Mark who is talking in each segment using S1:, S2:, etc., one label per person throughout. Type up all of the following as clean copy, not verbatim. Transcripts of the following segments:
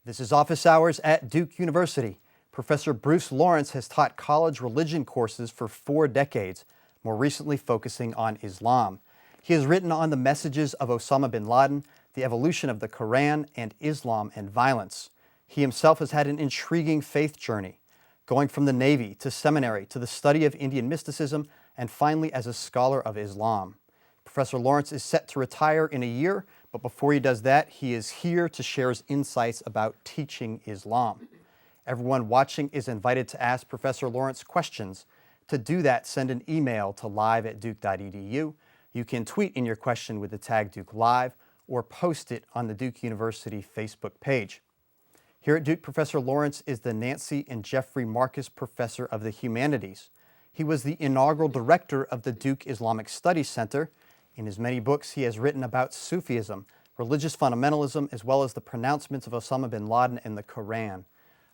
S1: This is Office Hours at Duke University. Professor Bruce Lawrence has taught college religion courses for 4 decades, more recently focusing on Islam. He has written on the messages of Osama bin Laden, the evolution of the Quran, and Islam and violence. He himself has had an intriguing faith journey, going from the Navy to seminary to the study of Indian mysticism, and finally as a scholar of Islam. Professor Lawrence is set to retire in a year, but before he does that, he is here to share his insights about teaching Islam. Everyone watching is invited to ask Professor Lawrence questions. To do that, send an email to live@duke.edu. You can tweet in your question with the tag Duke Live or post it on the Duke University Facebook page. Here at Duke, Professor Lawrence is the Nancy and Jeffrey Marcus Professor of the Humanities. He was the inaugural director of the Duke Islamic Studies Center. In his many books, he has written about Sufism, religious fundamentalism, as well as the pronouncements of Osama bin Laden and the Quran.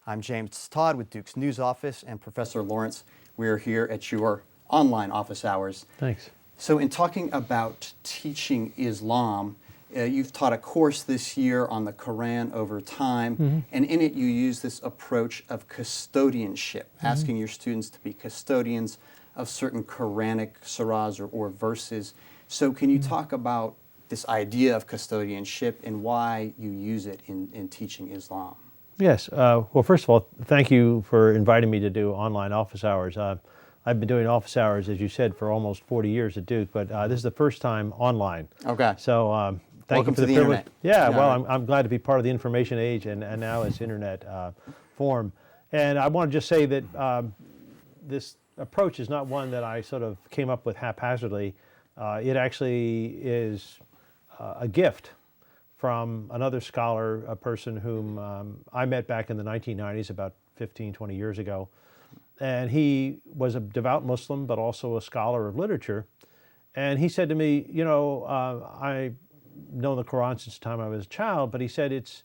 S1: I'm James Todd with Duke's News Office, and Professor Lawrence, we are here at your online office hours.
S2: Thanks.
S1: So in talking about teaching Islam, you've taught a course this year on the Quran over time, and in it you use this approach of custodianship, asking your students to be custodians of certain Quranic surahs or verses. So can you talk about this idea of custodianship and why you use it in teaching Islam?
S2: Yes. Well, first of all, thank you for inviting me to do online office hours. I've been doing office hours, as you said, for almost 40 years at Duke, but this is the first time online.
S1: Okay.
S2: So thank
S1: Welcome
S2: you for the
S1: to
S2: privilege.
S1: Internet.
S2: Yeah, well, I'm glad to be part of the information age and now it's internet form. And I want to just say that this approach is not one that I sort of came up with haphazardly. It actually is a gift from another scholar, a person whom I met back in the 1990s, about 15, 20 years ago. And he was a devout Muslim, but also a scholar of literature. And he said to me, you know, I've known the Quran since the time I was a child, but he said it's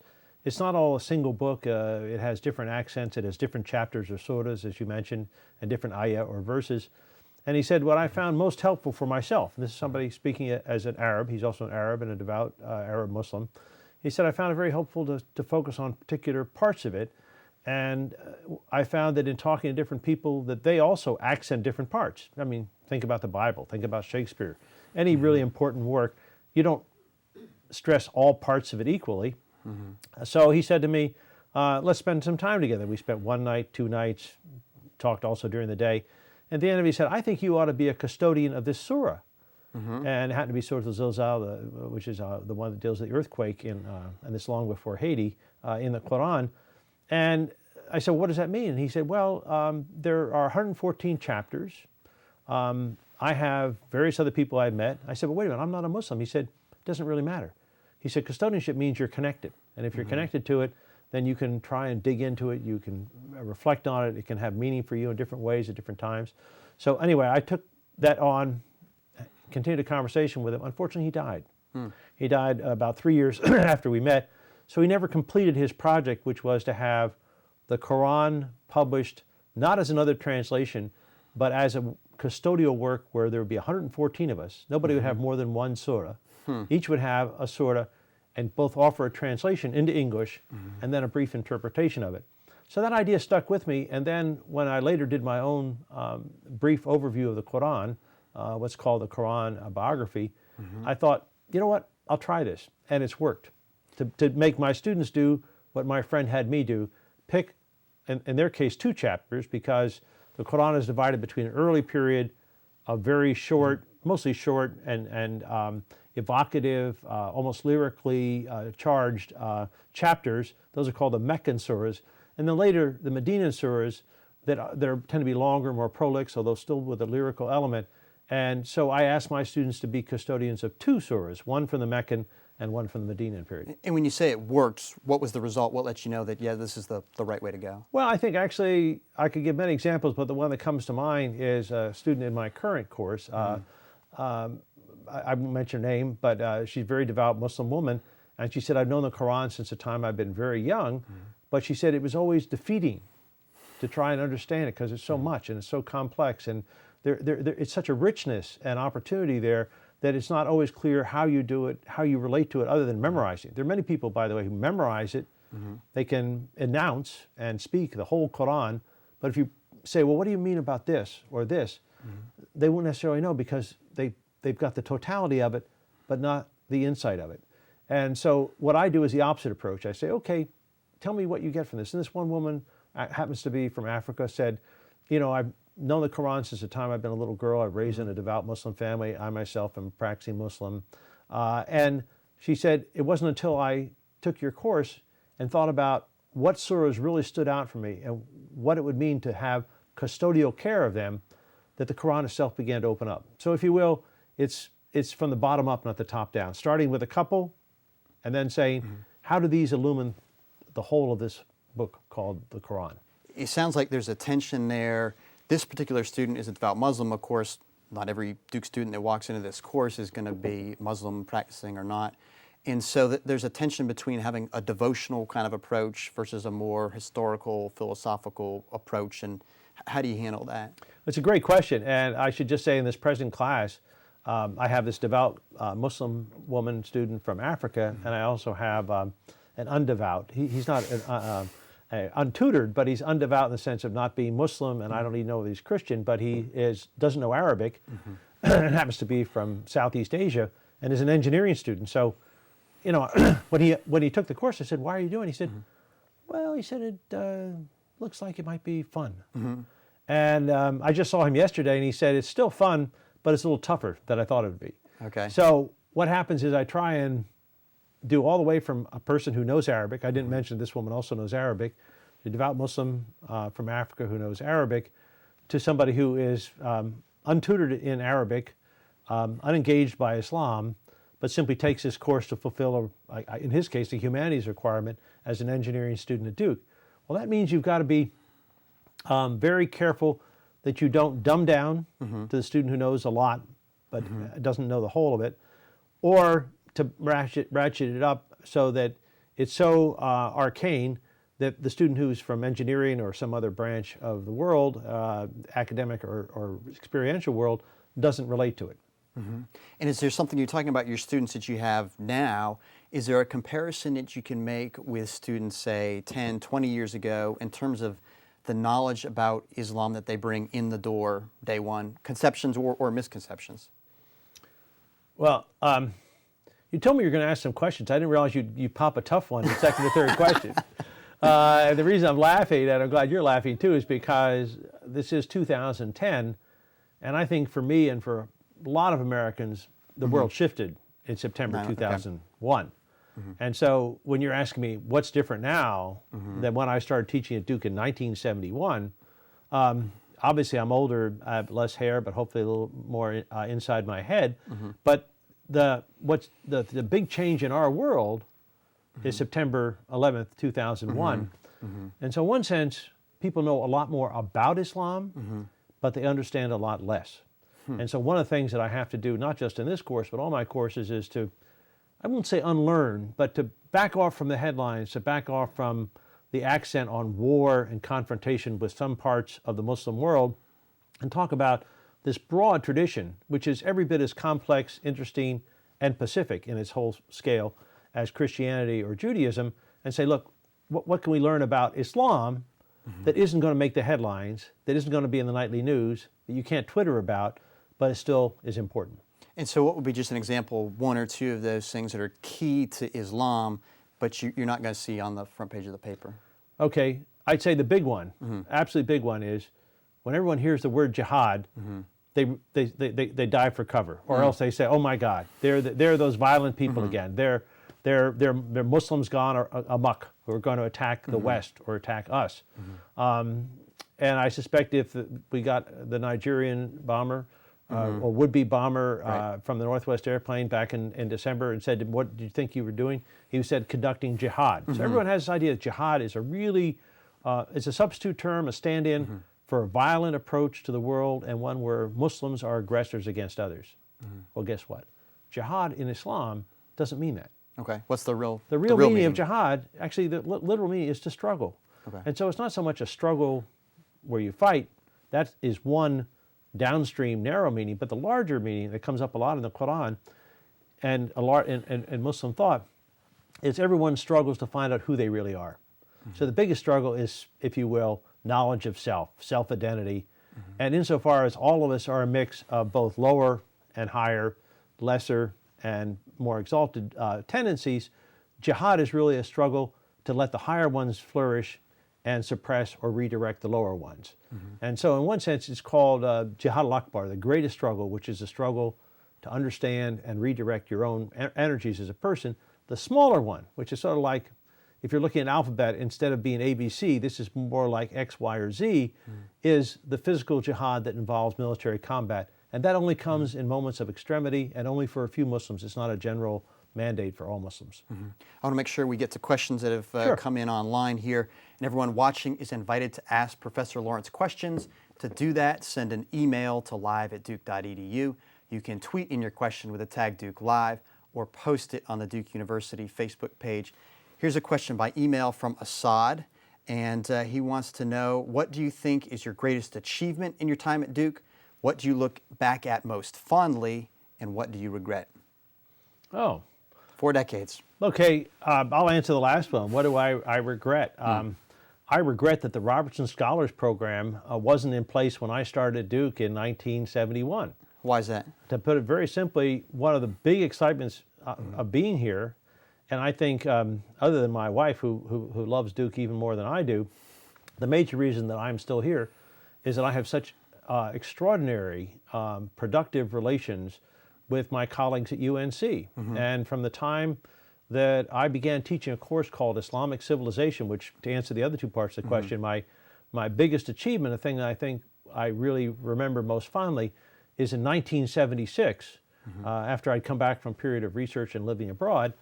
S2: not all a single book. It has different accents. It has different chapters or surahs, as you mentioned, and different ayah or verses. And he said, what I found most helpful for myself, and this is somebody speaking as an Arab, he's also an Arab and a devout Arab Muslim. He said, I found it very helpful to focus on particular parts of it. And I found that in talking to different people that they also accent different parts. I mean, think about the Bible, think about Shakespeare. Any really important work, you don't stress all parts of it equally. So he said to me, let's spend some time together. We spent 1 night, 2 nights, talked also during the day. At the end of it, he said, I think you ought to be a custodian of this surah. And it happened to be Surah Al-Zilzal, which is the one that deals with the earthquake, and this long before Haiti, in the Quran. And I said, what does that mean? And he said, well, there are 114 chapters. I have various other people I've met. I said, well, wait a minute, I'm not a Muslim. He said, it doesn't really matter. He said, custodianship means you're connected. And if you're connected to it, then you can try and dig into it. You can reflect on it. It can have meaning for you in different ways at different times. So anyway, I took that on, continued a conversation with him. Unfortunately, he died. He died about 3 years after we met. So he never completed his project, which was to have the Quran published, not as another translation, but as a custodial work where there would be 114 of us. Nobody would have more than one surah. Each would have a surah and both offer a translation into English and then a brief interpretation of it. So that idea stuck with me, and then when I later did my own brief overview of the Quran, what's called the Quran biography, I thought, you know what, I'll try this, and it's worked. To make my students do what my friend had me do, pick, in their case, 2 chapters, because the Quran is divided between an early period of very short, mostly short and evocative, almost lyrically charged chapters. Those are called the Meccan surahs. And then later, the Medinan surahs that tend to be longer, more prolix, although still with a lyrical element. And so I asked my students to be custodians of 2 surahs, one from the Meccan and one from the Medinan period.
S1: And when you say it worked, what was the result? What let you know that, yeah, this is the right way to go?
S2: Well, I think actually I could give many examples, but the one that comes to mind is a student in my current course. I won't mention her name, but she's a very devout Muslim woman, and she said, I've known the Quran since the time I've been very young, but she said it was always defeating to try and understand it because it's so much and it's so complex, and it's such a richness and opportunity there that it's not always clear how you do it, how you relate to it other than memorizing. There are many people, by the way, who memorize it They can announce and speak the whole Quran, but if you say, well, what do you mean about this or this? They won't necessarily know because they've got the totality of it, but not the insight of it. And so what I do is the opposite approach. I say, okay, tell me what you get from this. And this one woman happens to be from Africa, said, you know, I've known the Quran since the time I've been a little girl. I was raised in a devout Muslim family. I myself am a practicing Muslim. And she said, it wasn't until I took your course and thought about what surahs really stood out for me and what it would mean to have custodial care of them that the Quran itself began to open up. So if you will, it's from the bottom up, not the top down, starting with a couple and then saying, how do these illumine the whole of this book called the Quran?
S1: It sounds like there's a tension there. This particular student is a devout Muslim. Of course, not every Duke student that walks into this course is going to be Muslim, practicing or not. And so there's a tension between having a devotional kind of approach versus a more historical, philosophical approach. And how do you handle that?
S2: It's a great question. And I should just say in this present class, I have this devout Muslim woman student from Africa, and I also have an undevout. He's not untutored, but he's undevout in the sense of not being Muslim, and I don't even know if he's Christian, but he doesn't know Arabic, and happens to be from Southeast Asia, and is an engineering student. So, you know, when he took the course, I said, "Why are you doing?" He said, "Well," he said, "it looks like it might be fun." And I just saw him yesterday, and he said it's still fun, but it's a little tougher than I thought it would be.
S1: Okay.
S2: So what happens is I try and do all the way from a person who knows Arabic. I didn't mention this woman also knows Arabic, a devout Muslim from Africa who knows Arabic, to somebody who is untutored in Arabic, unengaged by Islam, but simply takes this course to fulfill, in his case, a humanities requirement as an engineering student at Duke. Well, that means you've got to be very careful that you don't dumb down to the student who knows a lot, but doesn't know the whole of it, or to ratchet it up so that it's so arcane that the student who's from engineering or some other branch of the world, academic or experiential world, doesn't relate to it.
S1: And is there something, you're talking about your students that you have now, is there a comparison that you can make with students, say, 10, 20 years ago in terms of the knowledge about Islam that they bring in the door day one, conceptions or misconceptions?
S2: Well, you told me you were going to ask some questions. I didn't realize you'd pop a tough one, the second or third question. And the reason I'm laughing, and I'm glad you're laughing too, is because this is 2010, and I think for me and for a lot of Americans, the world shifted in September 2001. And so when you're asking me what's different now than when I started teaching at Duke in 1971, obviously I'm older, I have less hair, but hopefully a little more inside my head. But the big change in our world is September 11th, 2001. And so in one sense, people know a lot more about Islam, but they understand a lot less. And so one of the things that I have to do, not just in this course, but all my courses, is to, I won't say unlearn, but to back off from the headlines, to back off from the accent on war and confrontation with some parts of the Muslim world, and talk about this broad tradition, which is every bit as complex, interesting, and pacific in its whole scale as Christianity or Judaism, and say, look, what can we learn about Islam that isn't going to make the headlines, that isn't going to be in the nightly news, that you can't Twitter about, but it still is important.
S1: And so what would be just an example, one or two of those things that are key to Islam, but you're not going to see on the front page of the paper?
S2: Okay, I'd say the big one, absolutely big one, is when everyone hears the word jihad, they dive for cover, or else they say, "Oh my God, they're those violent people again. They're Muslims gone amok who are going to attack the West or attack us." And I suspect if we got the Nigerian bomber or would-be bomber from the Northwest Airplane back in December and said, "What do you think you were doing?" He said, "Conducting jihad." So everyone has this idea that jihad is a really, it's a substitute term, a stand-in for a violent approach to the world, and one where Muslims are aggressors against others. Well, guess what? Jihad in Islam doesn't mean that.
S1: Okay, what's the real
S2: meaning of jihad? Actually, the literal meaning is to struggle.
S1: Okay.
S2: And so it's not so much a struggle where you fight. That is one downstream narrow meaning, but the larger meaning that comes up a lot in the Quran and a lot in Muslim thought is everyone struggles to find out who they really are. So the biggest struggle is, if you will, knowledge of self, self-identity. And insofar as all of us are a mix of both lower and higher, lesser and more exalted tendencies, jihad is really a struggle to let the higher ones flourish and suppress or redirect the lower ones. And so in one sense, it's called Jihad al-Akbar, the greatest struggle, which is a struggle to understand and redirect your own energies as a person. The smaller one, which is sort of like, if you're looking at alphabet, instead of being ABC, this is more like X, Y, or Z, is the physical jihad that involves military combat. And that only comes in moments of extremity and only for a few Muslims. It's not a general mandate for all Muslims.
S1: I want to make sure we get to questions that have come in online here. And everyone watching is invited to ask Professor Lawrence questions. To do that, send an email to live@duke.edu. You can tweet in your question with the tag Duke Live or post it on the Duke University Facebook page. Here's a question by email from Assad, and he wants to know, what do you think is your greatest achievement in your time at Duke? What do you look back at most fondly, and what do you regret?
S2: Oh.
S1: 4 decades.
S2: Okay, I'll answer the last one. What do I regret? I regret that the Robertson Scholars Program wasn't in place when I started at Duke in 1971.
S1: Why is that?
S2: To put it very simply, one of the big excitements of being here, and I think other than my wife, who loves Duke even more than I do, the major reason that I'm still here is that I have such extraordinary, productive relations with my colleagues at UNC. And from the time that I began teaching a course called Islamic Civilization, which, to answer the other two parts of the question, my biggest achievement, the thing that I think I really remember most fondly, is in 1976, after I'd come back from a period of research and living abroad,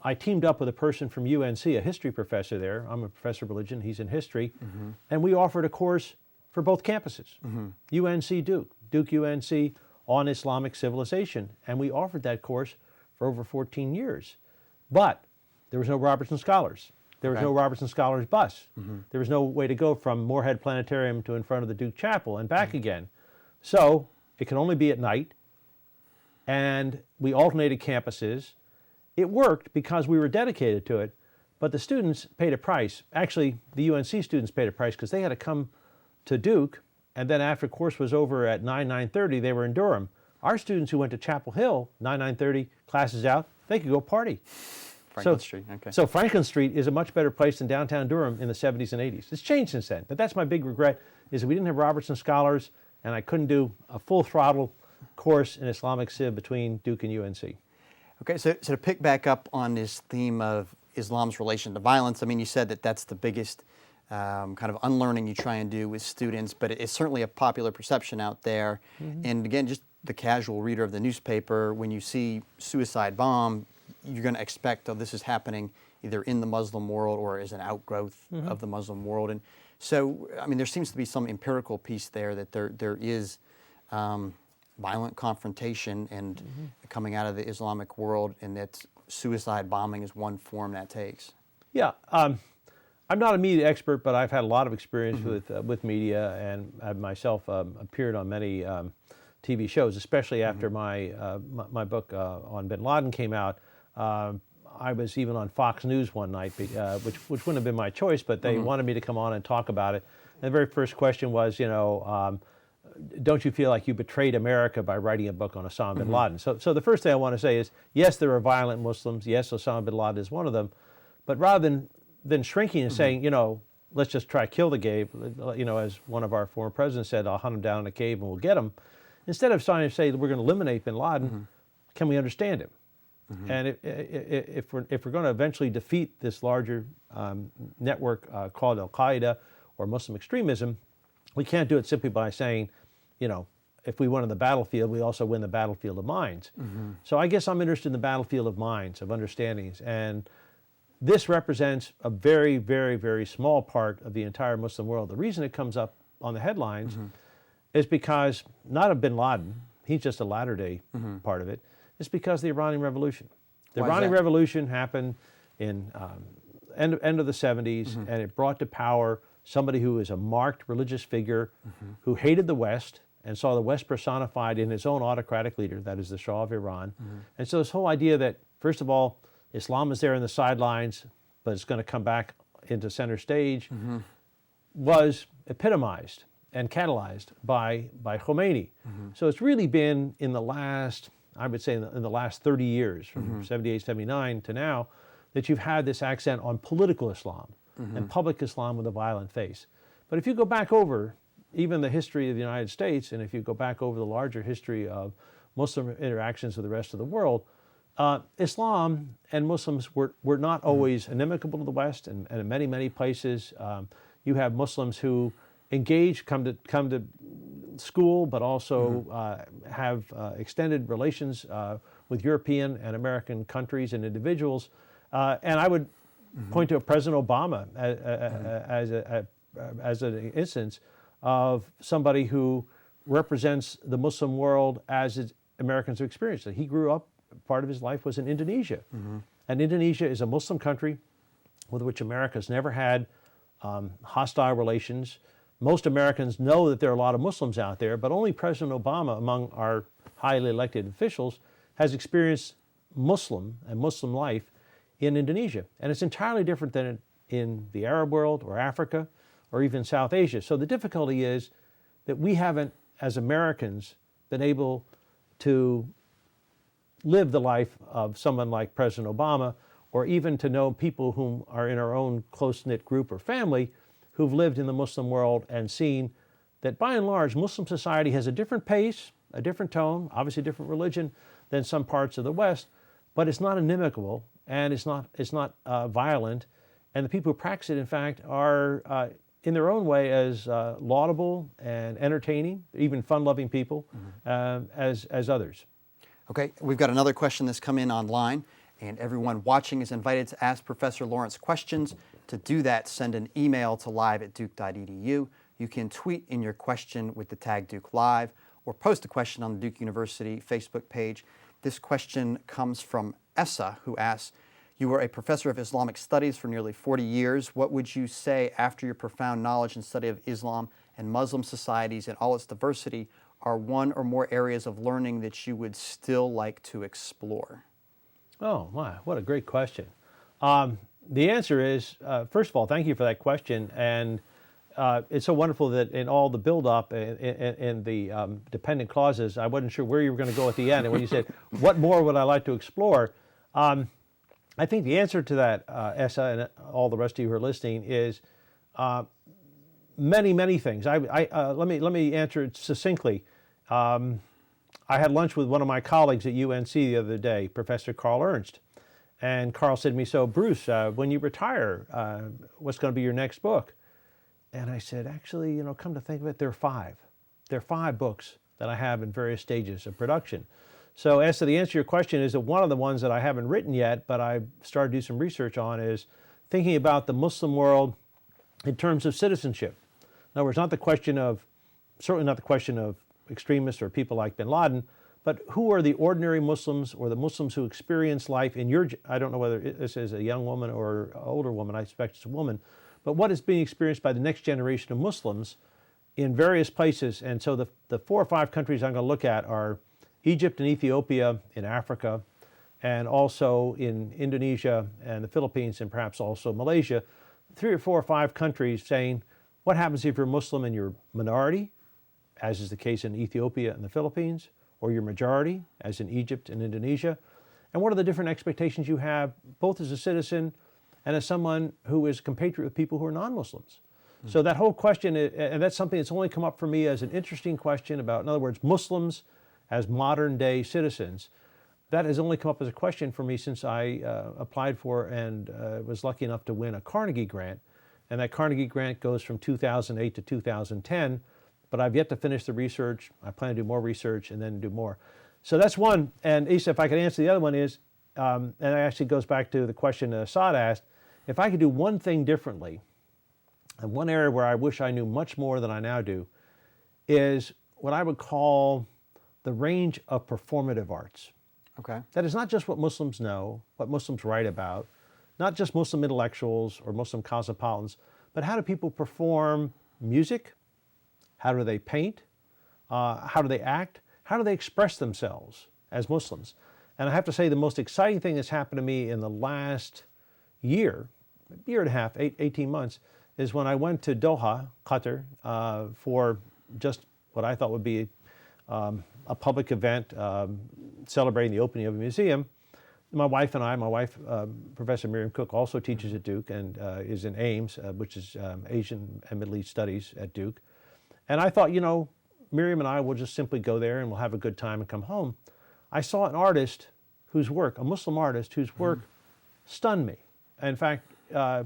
S2: I teamed up with a person from UNC, a history professor there. I'm a professor of religion, he's in history, and we offered a course for both campuses, UNC Duke, Duke UNC, on Islamic civilization. And we offered that course for over 14 years. But there was no Robertson Scholars. There was no Robertson Scholars bus. There was no way to go from Moorhead Planetarium to in front of the Duke Chapel and back again. So it could only be at night. And we alternated campuses. It worked because we were dedicated to it, but the students paid a price. Actually, the UNC students paid a price because they had to come to Duke, and then after course was over at 9:30, they were in Durham. Our students who went to Chapel Hill, 9:30, classes out, they could go party.
S1: Franklin Street, okay.
S2: So Franklin Street is a much better place than downtown Durham in the 70s and 80s. It's changed since then, but that's my big regret, is that we didn't have Robertson Scholars, and I couldn't do a full throttle course in Islamic Civ between Duke and UNC.
S1: Okay, so to pick back up on this theme of Islam's relation to violence, I mean, you said that that's the biggest kind of unlearning you try and do with students, but it's certainly a popular perception out there. And again, just the casual reader of the newspaper, when you see suicide bomb, you're going to expect, oh, this is happening either in the Muslim world or as an outgrowth of the Muslim world. And so, I mean, there seems to be some empirical piece there that there is violent confrontation and coming out of the Islamic world, and that suicide bombing is one form that takes.
S2: Yeah, I'm not a media expert, but I've had a lot of experience with media, and I myself appeared on many TV shows, especially after my book on bin Laden came out. I was even on Fox News one night, which wouldn't have been my choice, but they wanted me to come on and talk about it. And the very first question was, you know, don't you feel like you betrayed America by writing a book on Osama bin Laden? So the first thing I want to say is, yes, there are violent Muslims. Yes, Osama bin Laden is one of them. But rather than shrinking and saying, you know, let's just try to kill the guy, you know, as one of our former presidents said, I'll hunt him down in a cave and we'll get him. Instead of trying to say that we're going to eliminate bin Laden, can we understand him? And if we're going to eventually defeat this larger network called Al-Qaeda or Muslim extremism, we can't do it simply by saying, you know, if we win on the battlefield, we also win the battlefield of minds. So I guess I'm interested in the battlefield of minds, of understandings. And this represents a very, very, very small part of the entire Muslim world. The reason it comes up on the headlines is because, not of bin Laden, he's just a latter-day part of it, it's because of the Iranian Revolution. The Iranian Revolution happened in end of the 70s, and it brought to power somebody who is a marked religious figure who hated the West and saw the West personified in his own autocratic leader, that is the Shah of Iran. And so this whole idea that, first of all, Islam is there in the sidelines, but it's going to come back into center stage, was epitomized and catalyzed by Khomeini. So it's really been in the last, I would say in the last 30 years, from 78, 79 to now, that you've had this accent on political Islam and public Islam with a violent face. But if you go back over even the history of the United States, and if you go back over the larger history of Muslim interactions with the rest of the world, Islam and Muslims were not always inimical to the West, and in many, many places you have Muslims who engage, come to school, but also have extended relations with European and American countries and individuals. And I would point to President Obama as an instance of somebody who represents the Muslim world as Americans have experienced it. He grew up, part of his life was in Indonesia. And Indonesia is a Muslim country with which America's never had hostile relations. Most Americans know that there are a lot of Muslims out there, but only President Obama, among our highly elected officials, has experienced Muslim and Muslim life in Indonesia. And it's entirely different than in the Arab world or Africa or even South Asia. So the difficulty is that we haven't, as Americans, been able to live the life of someone like President Obama, or even to know people whom are in our own close-knit group or family who've lived in the Muslim world and seen that by and large Muslim society has a different pace, a different tone, obviously a different religion than some parts of the West, but it's not inimical and it's not violent, and the people who practice it, in fact, are in their own way as laudable and entertaining, even fun-loving people as others.
S1: Okay, we've got another question that's come in online, and everyone watching is invited to ask Professor Lawrence questions. To do that, send an email to live@duke.edu. You can tweet in your question with the tag Duke Live, or post a question on the Duke University Facebook page. This question comes from Essa, who asks, you were a professor of Islamic studies for nearly 40 years. What would you say, after your profound knowledge and study of Islam and Muslim societies and all its diversity, are one or more areas of learning that you would still like to explore?
S2: Oh, my, what a great question. The answer is, first of all, thank you for that question. And it's so wonderful that in all the build-up in the dependent clauses, I wasn't sure where you were going to go at the end. And when you said, what more would I like to explore? I think the answer to that, Essa, and all the rest of you who are listening, is many, many things. Let me answer it succinctly. I had lunch with one of my colleagues at UNC the other day, Professor Carl Ernst. And Carl said to me, so Bruce, when you retire, what's going to be your next book? And I said, actually, you know, come to think of it, there are 5. There are 5 books that I have in various stages of production. So as to the answer to your question is that one of the ones that I haven't written yet, but I've started to do some research on, is thinking about the Muslim world in terms of citizenship. In other words, certainly not the question of extremists or people like bin Laden, but who are the ordinary Muslims or the Muslims who experience life in your, I don't know whether this is a young woman or an older woman, I suspect it's a woman, but what is being experienced by the next generation of Muslims in various places. And so the 4 or 5 countries I'm going to look at are Egypt and Ethiopia in Africa, and also in Indonesia and the Philippines, and perhaps also Malaysia. 3 or 4 or 5 countries saying, what happens if you're Muslim and you're minority, as is the case in Ethiopia and the Philippines, or you're majority, as in Egypt and Indonesia? And what are the different expectations you have, both as a citizen and as someone who is compatriot with people who are non-Muslims? So that whole question, and that's something that's only come up for me as an interesting question about, in other words, Muslims as modern day citizens. That has only come up as a question for me since I applied for and was lucky enough to win a Carnegie grant. And that Carnegie grant goes from 2008 to 2010, but I've yet to finish the research. I plan to do more research and then do more. So that's one. And Isa, if I could answer the other one is, and it actually goes back to the question Assad asked, if I could do one thing differently, and one area where I wish I knew much more than I now do, is what I would call the range of performative arts.
S1: Okay.
S2: That is not just what Muslims know, what Muslims write about, not just Muslim intellectuals or Muslim cosmopolitans, but how do people perform music? How do they paint? How do they act? How do they express themselves as Muslims? And I have to say the most exciting thing that's happened to me in the last year and a half, 18 months, is when I went to Doha, Qatar, for just what I thought would be a public event celebrating the opening of a museum. My wife, Professor Miriam Cook, also teaches at Duke and is in Ames, which is Asian and Middle East Studies at Duke. And I thought, Miriam and I will just simply go there and we'll have a good time and come home. I saw an artist a Muslim artist whose work stunned me. In fact, I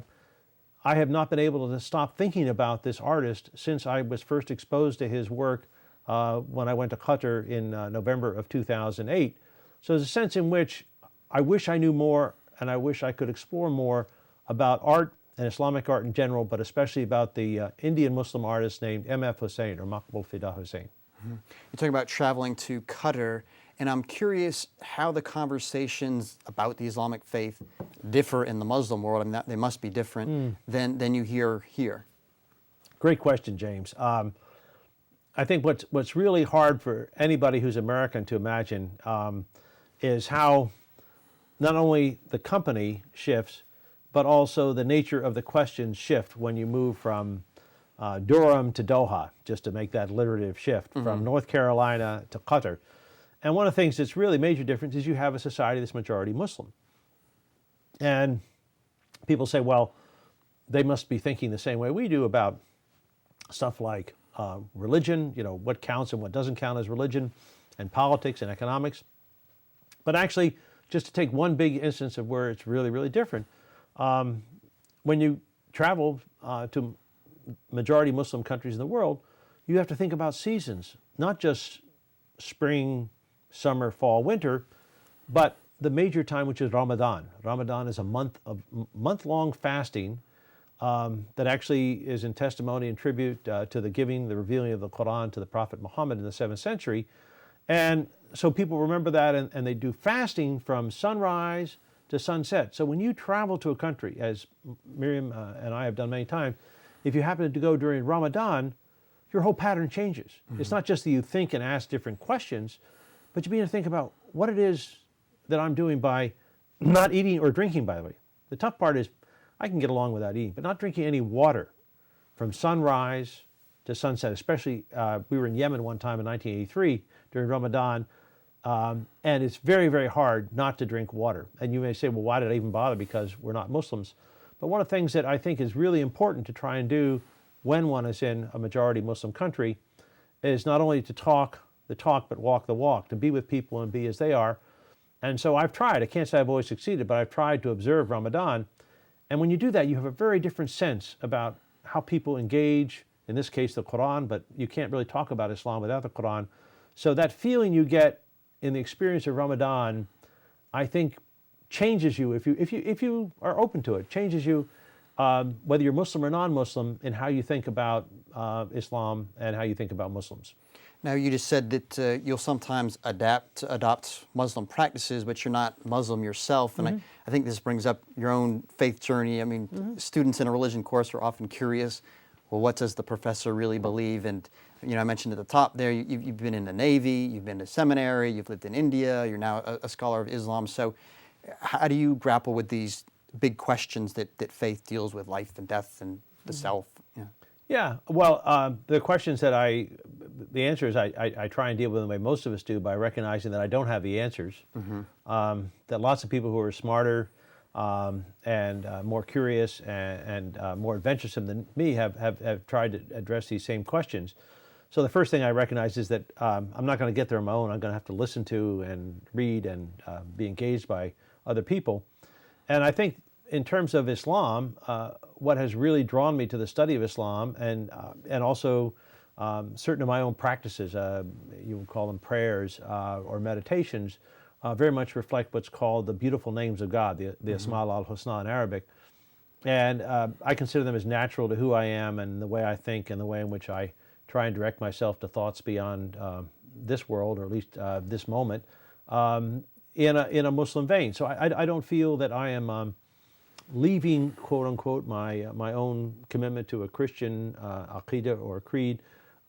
S2: have not been able to stop thinking about this artist since I was first exposed to his work when I went to Qatar in November of 2008. So there's a sense in which I wish I knew more and I wish I could explore more about art and Islamic art in general, but especially about the Indian Muslim artist named M.F. Hussain, or Maqbul Fida Hussain.
S1: You're talking about traveling to Qatar, and I'm curious how the conversations about the Islamic faith differ in the Muslim world. I mean, they must be different than you hear here.
S2: Great question, James. I think what's really hard for anybody who's American to imagine is how not only the company shifts, but also the nature of the questions shift when you move from Durham to Doha, just to make that alliterative shift, from North Carolina to Qatar. And one of the things that's really major difference is you have a society that's majority Muslim. And people say, well, they must be thinking the same way we do about stuff like religion, what counts and what doesn't count as religion, and politics and economics. But actually, just to take one big instance of where it's really, really different, when you travel to majority Muslim countries in the world, you have to think about seasons, not just spring, summer, fall, winter, but the major time, which is Ramadan. Ramadan is a month-long fasting that actually is in testimony and tribute to the revealing of the Quran to the Prophet Muhammad in the 7th century. And so people remember that, and they do fasting from sunrise to sunset. So when you travel to a country, as Miriam and I have done many times, if you happen to go during Ramadan, your whole pattern changes. It's not just that you think and ask different questions, but you begin to think about what it is that I'm doing by not eating or drinking, by the way. The tough part is I can get along without eating, but not drinking any water from sunrise to sunset. Especially, we were in Yemen one time in 1983 during Ramadan, and it's very, very hard not to drink water. And you may say, well, why did I even bother? Because we're not Muslims. But one of the things that I think is really important to try and do when one is in a majority Muslim country is not only to talk the talk, but walk the walk, to be with people and be as they are. And so I've tried. I can't say I've always succeeded, but I've tried to observe Ramadan. And when you do that, you have a very different sense about how people engage, in this case, the Quran, but you can't really talk about Islam without the Quran. So that feeling you get in the experience of Ramadan, I think changes you, if you are open to it, changes you, whether you're Muslim or non-Muslim, in how you think about Islam and how you think about Muslims.
S1: Now, you just said that you'll sometimes adopt Muslim practices, but you're not Muslim yourself. And I think this brings up your own faith journey. I mean, students in a religion course are often curious, well, what does the professor really believe? And, I mentioned at the top there, you've been in the Navy, you've been to seminary, you've lived in India, you're now a scholar of Islam. So how do you grapple with these big questions that faith deals with, life and death and the self?
S2: Yeah, well, the questions the answer is I try and deal with them the way most of us do, by recognizing that I don't have the answers, that lots of people who are smarter and more curious and more adventuresome than me have tried to address these same questions. So the first thing I recognize is that I'm not going to get there on my own. I'm going to have to listen to and read and be engaged by other people. And I think in terms of Islam, what has really drawn me to the study of Islam and also certain of my own practices, you would call them prayers or meditations, very much reflect what's called the beautiful names of God, the Asma al-Husna in Arabic. And I consider them as natural to who I am and the way I think and the way in which I try and direct myself to thoughts beyond this world, or at least this moment, in a Muslim vein. So I don't feel that I am leaving, quote unquote, my own commitment to a Christian aqidah or creed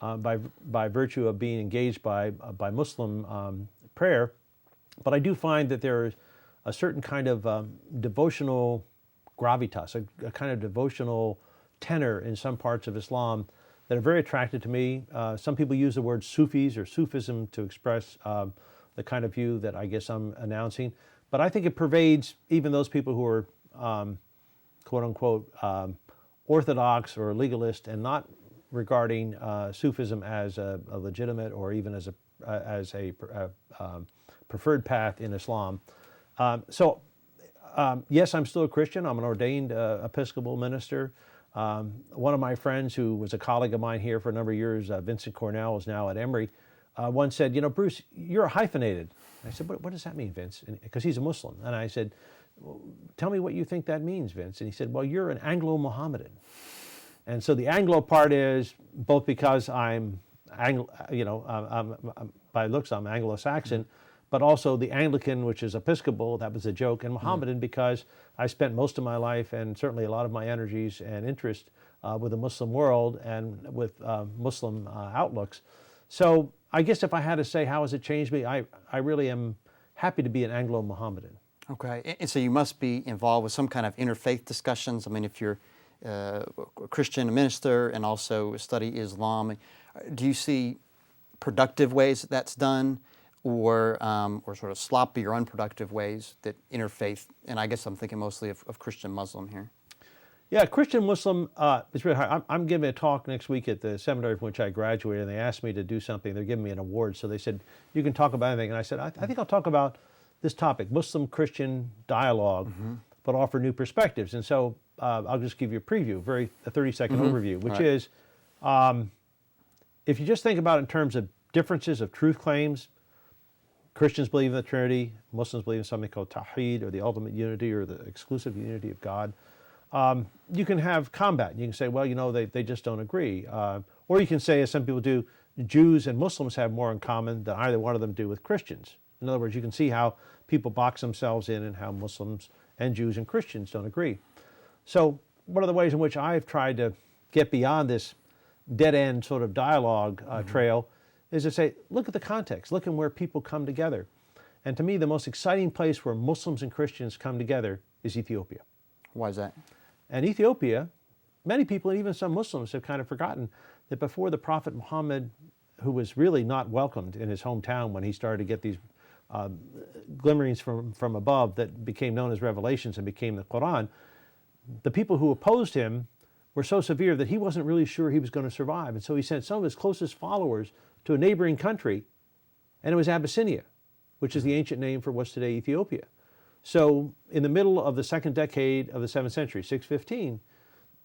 S2: by virtue of being engaged by Muslim prayer. But I do find that there is a certain kind of devotional gravitas, a kind of devotional tenor in some parts of Islam that are very attractive to me. Some people use the word Sufis or Sufism to express the kind of view that I guess I'm announcing. But I think it pervades even those people who are quote unquote orthodox or legalist and not regarding Sufism as a legitimate or even as a preferred path in Islam. Yes, I'm still a Christian. I'm an ordained Episcopal minister. One of my friends who was a colleague of mine here for a number of years, Vincent Cornell, is now at Emory, once said, you know, Bruce, you're hyphenated. I said, what does that mean, Vince? Because he's a Muslim. And I said, well, tell me what you think that means, Vince. And he said, well, you're an Anglo-Mohammedan. And so the Anglo part is both because I'm by looks I'm Anglo-Saxon, but also the Anglican, which is Episcopal, that was a joke, and Mohammedan because I spent most of my life and certainly a lot of my energies and interest with the Muslim world and with Muslim outlooks. So I guess if I had to say how has it changed me, I really am happy to be an Anglo-Mohammedan.
S1: Okay, and so you must be involved with some kind of interfaith discussions. I mean, if you're a Christian minister and also study Islam, do you see productive ways that that's done, or sort of sloppy or unproductive ways that interfaith, and I guess I'm thinking mostly of Christian Muslim here? Yeah,
S2: Christian Muslim is really hard. I'm giving a talk next week at the seminary from which I graduated, and they asked me to do something. They're giving me an award, so they said, you can talk about anything. And I said, I think I'll talk about this topic, Muslim-Christian dialogue, but offer new perspectives. And so I'll just give you a preview, a 30-second overview, which is, if you just think about it in terms of differences of truth claims, Christians believe in the Trinity, Muslims believe in something called Tawheed, or the ultimate unity, or the exclusive unity of God. You can have combat. You can say, well, you know, they just don't agree. Or you can say, as some people do, Jews and Muslims have more in common than either one of them do with Christians. In other words, you can see how people box themselves in and how Muslims and Jews and Christians don't agree. So one of the ways in which I've tried to get beyond this dead-end sort of dialogue trail is to say, look at the context, look at where people come together. And to me, the most exciting place where Muslims and Christians come together is Ethiopia.
S1: Why is that?
S2: And Ethiopia, many people, and even some Muslims, have kind of forgotten that before the Prophet Muhammad, who was really not welcomed in his hometown when he started to get these glimmerings from above that became known as revelations and became the Quran, the people who opposed him were so severe that he wasn't really sure he was going to survive. And so he sent some of his closest followers to a neighboring country, and it was Abyssinia, which is the ancient name for what's today Ethiopia. So in the middle of the second decade of the 7th century, 615,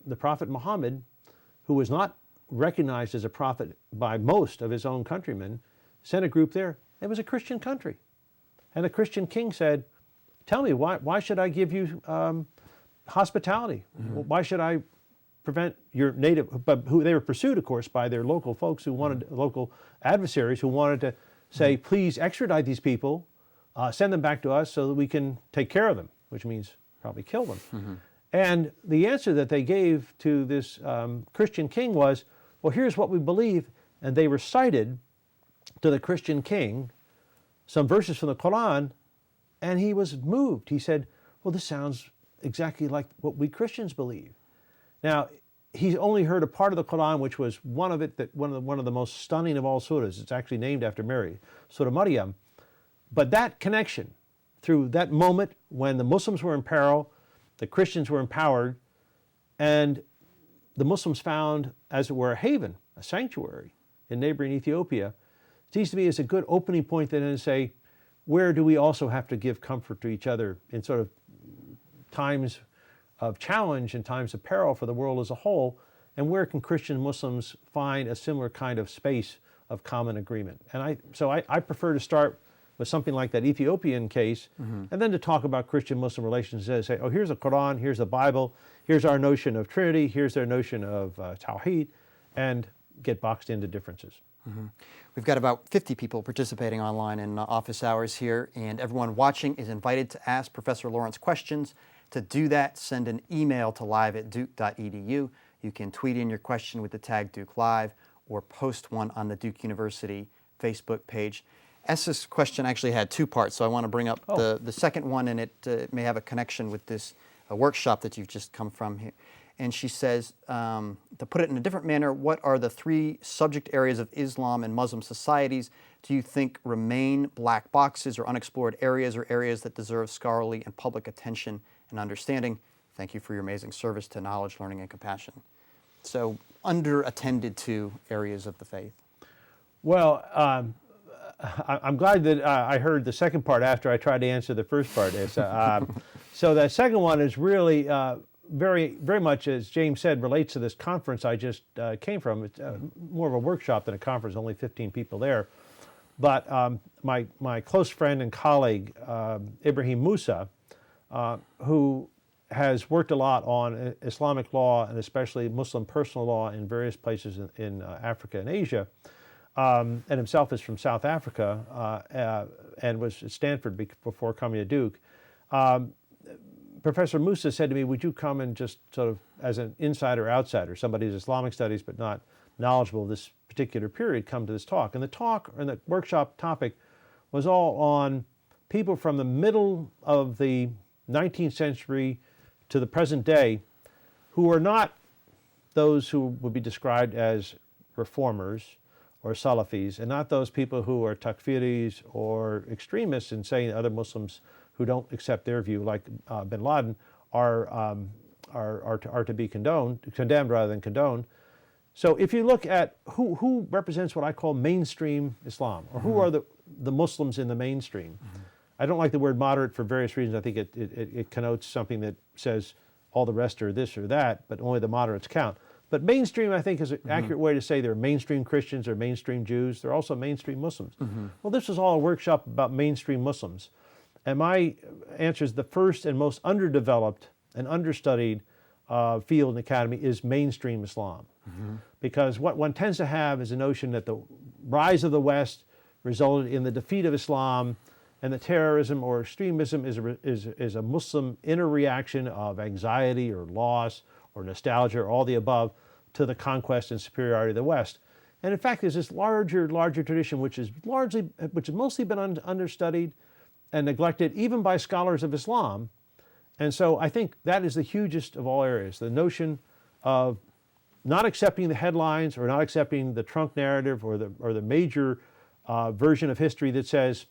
S2: the Prophet Muhammad, who was not recognized as a prophet by most of his own countrymen, sent a group there. It was a Christian country. And the Christian king said, tell me, why should I give you hospitality? Why should I prevent your native, but who they were pursued, of course, by their local folks who wanted, local adversaries who wanted to say, please extradite these people, send them back to us so that we can take care of them, which means probably kill them. And the answer that they gave to this Christian king was, well, here's what we believe. And they recited to the Christian king some verses from the Quran, and he was moved. He said, well, this sounds exactly like what we Christians believe. Now, he's only heard a part of the Quran, which was one of the most stunning of all surahs. It's actually named after Mary, Surah Maryam. But that connection, through that moment when the Muslims were in peril, the Christians were empowered, and the Muslims found, as it were, a haven, a sanctuary in neighboring Ethiopia, seems to me as a good opening point then to say, where do we also have to give comfort to each other in sort of times of challenge and times of peril for the world as a whole, and where can Christian Muslims find a similar kind of space of common agreement? And I prefer to start with something like that Ethiopian case, and then to talk about Christian-Muslim relations and say, oh, here's the Quran, here's the Bible, here's our notion of Trinity, here's their notion of Tawheed, and get boxed into differences.
S1: We've got about 50 people participating online in office hours here, and everyone watching is invited to ask Professor Lawrence questions. To do that, send an email to live@duke.edu. You can tweet in your question with the tag Duke Live, or post one on the Duke University Facebook page. S's question actually had two parts, so I want to bring up the second one, and it may have a connection with this workshop that you've just come from here. And she says, to put it in a different manner, what are the three subject areas of Islam and Muslim societies do you think remain black boxes or unexplored areas or areas that deserve scholarly and public attention and understanding? Thank you for your amazing service to knowledge, learning, and compassion. So, under-attended to areas of the faith.
S2: Well, I'm glad that I heard the second part after I tried to answer the first part. So the second one is really very, very much, as James said, relates to this conference I just came from. It's more of a workshop than a conference, only 15 people there. But my close friend and colleague, Ibrahim Musa, who has worked a lot on Islamic law and especially Muslim personal law in various places in Africa and Asia, and himself is from South Africa and was at Stanford before coming to Duke. Professor Musa said to me, would you come and just sort of as an insider outsider, somebody who's Islamic studies but not knowledgeable of this particular period, come to this talk. And the talk and the workshop topic was all on people from the middle of the 19th century to the present day who are not those who would be described as reformers or Salafis, and not those people who are takfiris or extremists in saying other Muslims who don't accept their view, like bin Laden, are to be condemned rather than condoned. So if you look at who represents what I call mainstream Islam, or who are the Muslims in the mainstream, I don't like the word moderate for various reasons. I think it connotes something that says all the rest are this or that, but only the moderates count. But mainstream, I think, is an accurate way to say there are mainstream Christians or mainstream Jews. They're also mainstream Muslims. Well, this was all a workshop about mainstream Muslims. And my answer is the first and most underdeveloped and understudied field in the academy is mainstream Islam. Because what one tends to have is a notion that the rise of the West resulted in the defeat of Islam, and that terrorism or extremism is a Muslim inner reaction of anxiety or loss or nostalgia or all the above to the conquest and superiority of the West. And in fact, there's this larger tradition which has mostly been understudied and neglected even by scholars of Islam. And so I think that is the hugest of all areas, the notion of not accepting the headlines or not accepting the trunk narrative or the major version of history that says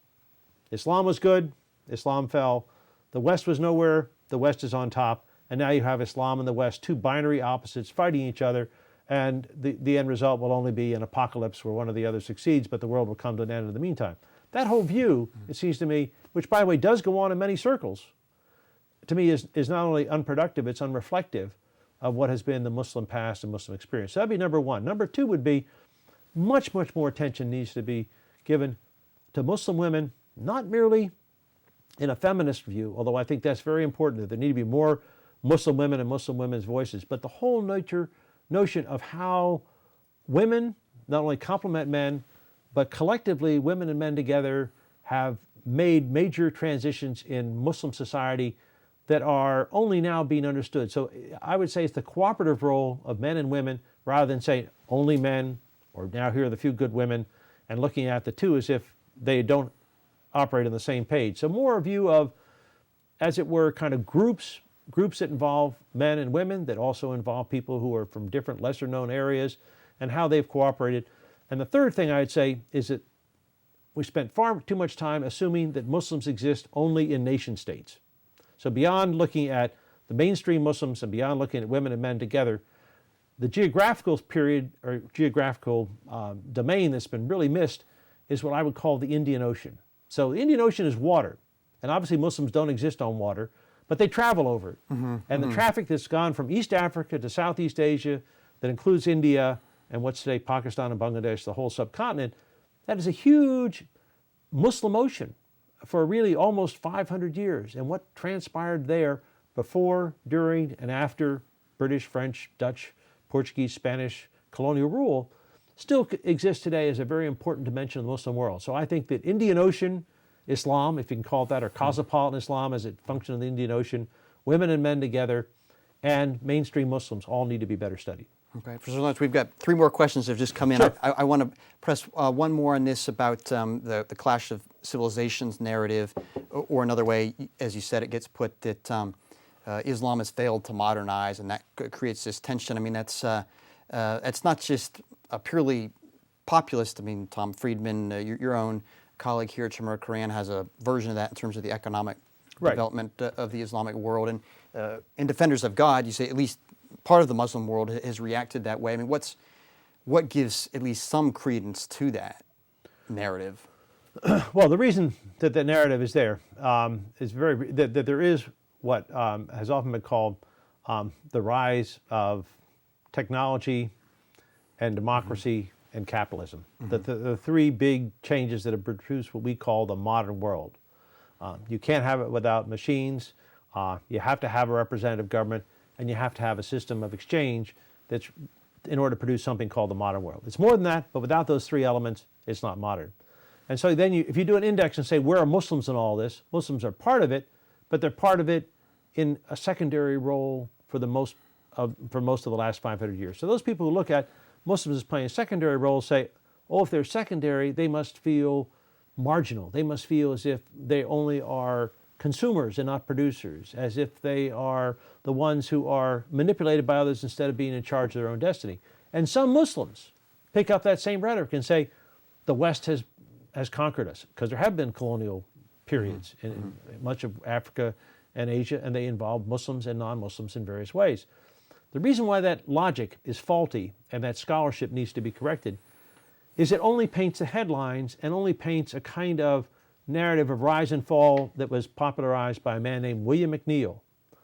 S2: Islam was good, Islam fell, the West was nowhere, the West is on top, and now you have Islam and the West, two binary opposites fighting each other, and the end result will only be an apocalypse where one or the other succeeds, but the world will come to an end in the meantime. That whole view, it seems to me, which by the way does go on in many circles, to me is not only unproductive, it's unreflective of what has been the Muslim past and Muslim experience. So that'd be number one. Number two would be much more attention needs to be given to Muslim women, not merely in a feminist view, although I think that's very important, that there need to be more Muslim women and Muslim women's voices, but the whole notion of how women not only complement men, but collectively women and men together have made major transitions in Muslim society that are only now being understood. So I would say it's the cooperative role of men and women rather than saying only men, or now here are the few good women, and looking at the two as if they don't operate on the same page. So more a view of, as it were, kind of groups that involve men and women, that also involve people who are from different lesser known areas, and how they've cooperated. And the third thing I'd say is that we spent far too much time assuming that Muslims exist only in nation states. So beyond looking at the mainstream Muslims and beyond looking at women and men together, the geographical period or geographical domain that's been really missed is what I would call the Indian Ocean. So the Indian Ocean is water, and obviously Muslims don't exist on water, but they travel over it. And the traffic that's gone from East Africa to Southeast Asia, that includes India and what's today Pakistan and Bangladesh, the whole subcontinent, that is a huge Muslim ocean for really almost 500 years. And what transpired there before, during, and after British, French, Dutch, Portuguese, Spanish colonial rule still exists today as a very important dimension of the Muslim world. So I think that Indian Ocean Islam, if you can call it that, or cosmopolitan Islam as it functions in the Indian Ocean, women and men together, and mainstream Muslims all need to be better studied.
S1: Okay, Professor Lawrence, we've got 3 more questions that have just come in.
S2: Sure.
S1: I want to press one more on this about the clash of civilizations narrative, or another way, as you said, it gets put that Islam has failed to modernize, and that creates this tension. I mean, that's not just a purely populist. I mean, Tom Friedman, your own colleague here at Shamir Quran, has a version of that in terms of the economic development of the Islamic world. And in Defenders of God, you say at least part of the Muslim world has reacted that way. I mean, what gives at least some credence to that narrative?
S2: Well, the reason that the narrative is there is that there is what has often been called the rise of technology and democracy and capitalism. The 3 big changes that have produced what we call the modern world. You can't have it without machines. You have to have a representative government, and you have to have a system of exchange that's in order to produce something called the modern world. It's more than that, but without those 3 elements, it's not modern. And so then if you do an index and say, where are Muslims in all this? Muslims are part of it, but they're part of it in a secondary role for most of the last 500 years. So those people who look at Muslims as playing a secondary role say, oh, if they're secondary, they must feel marginal. They must feel as if they only are consumers and not producers, as if they are the ones who are manipulated by others instead of being in charge of their own destiny. And some Muslims pick up that same rhetoric and say, the West has conquered us, because there have been colonial periods in much of Africa and Asia, and they involve Muslims and non-Muslims in various ways. The reason why that logic is faulty and that scholarship needs to be corrected is it only paints the headlines and only paints a kind of narrative of rise and fall that was popularized by a man named William McNeill,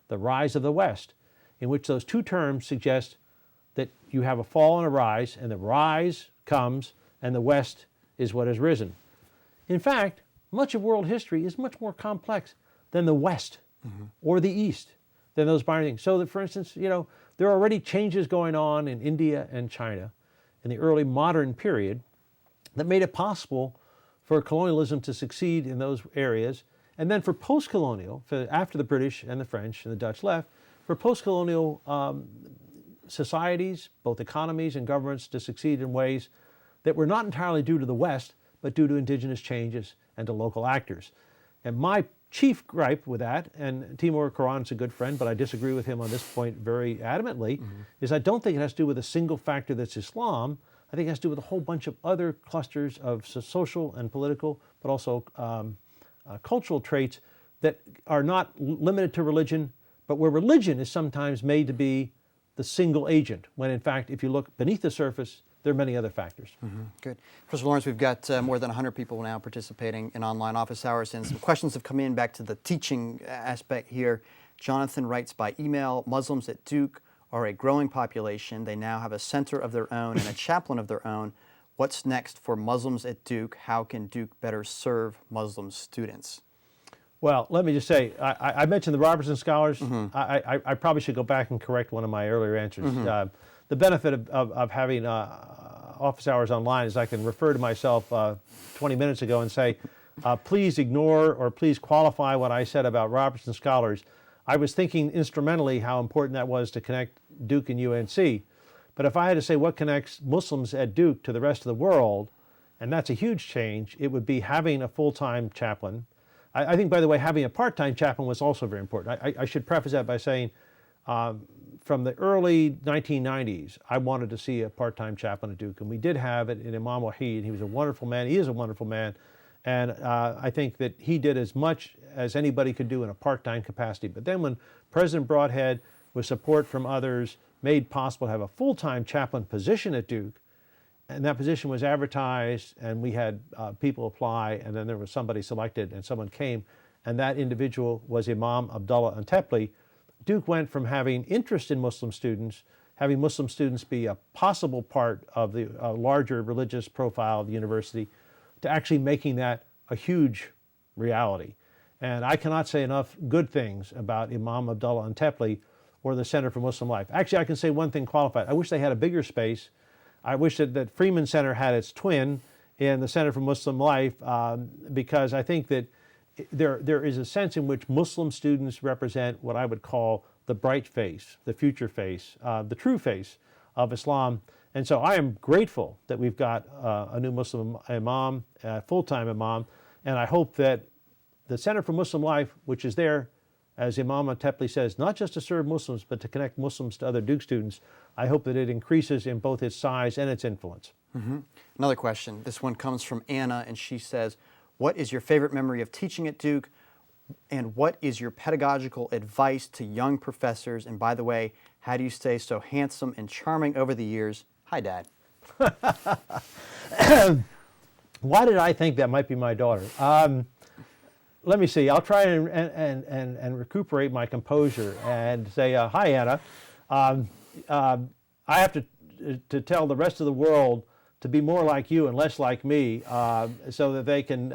S2: The Rise of the West, in which those 2 terms suggest that you have a fall and a rise, and the rise comes and the West is what has risen. In fact, much of world history is much more complex than the West or the East, than those binary things. So that, for instance, there are already changes going on in India and China in the early modern period that made it possible for colonialism to succeed in those areas, and then for post-colonial, after the British and the French and the Dutch left, for post-colonial societies, both economies and governments, to succeed in ways that were not entirely due to the West, but due to indigenous changes and to local actors. And my chief gripe with that, and Timur Quran's a good friend, but I disagree with him on this point very adamantly, is I don't think it has to do with a single factor that's Islam. I think it has to do with a whole bunch of other clusters of social and political, but also cultural traits that are not limited to religion, but where religion is sometimes made to be the single agent, when in fact, if you look beneath the surface, there are many other factors.
S1: Good. Professor Lawrence, we've got more than 100 people now participating in online office hours, and some questions have come in back to the teaching aspect here. Jonathan writes by email, Muslims at Duke are a growing population. They now have a center of their own and a chaplain of their own. What's next for Muslims at Duke? How can Duke better serve Muslim students?
S2: Well, let me just say, I mentioned the Robertson Scholars. I probably should go back and correct one of my earlier answers. The benefit of having office hours online is I can refer to myself 20 minutes ago and say, please ignore or please qualify what I said about Robertson Scholars. I was thinking instrumentally how important that was to connect Duke and UNC. But if I had to say what connects Muslims at Duke to the rest of the world, and that's a huge change, it would be having a full-time chaplain. I think, by the way, having a part-time chaplain was also very important. I should preface that by saying from the early 1990s, I wanted to see a part-time chaplain at Duke, and we did have it in Imam Wahid. He was a wonderful man. He is a wonderful man. And I think that he did as much as anybody could do in a part-time capacity. But then when President Broadhead, with support from others, made possible to have a full-time chaplain position at Duke, and that position was advertised, and we had people apply, and then there was somebody selected, and someone came, and that individual was Imam Abdullah Antepli. Duke went from having interest in Muslim students, having Muslim students be a possible part of the larger religious profile of the university, to actually making that a huge reality. And I cannot say enough good things about Imam Abdullah Antepli or the Center for Muslim Life. Actually, I can say one thing qualified. I wish they had a bigger space. I wish that Freeman Center had its twin in the Center for Muslim Life, because I think that there is a sense in which Muslim students represent what I would call the bright face, the future face, the true face of Islam. And so I am grateful that we've got a new Muslim imam, a full-time imam, and I hope that the Center for Muslim Life, which is there, as Imam Tepli says, not just to serve Muslims, but to connect Muslims to other Duke students, I hope that it increases in both its size and its influence.
S1: Another question. This one comes from Anna, and she says, what is your favorite memory of teaching at Duke, and what is your pedagogical advice to young professors? And by the way, how do you stay so handsome and charming over the years? Hi, Dad.
S2: Why did I think that might be my daughter? Let me see. I'll try and recuperate my composure and say, hi, Anna. I have to tell the rest of the world to be more like you and less like me, so that they can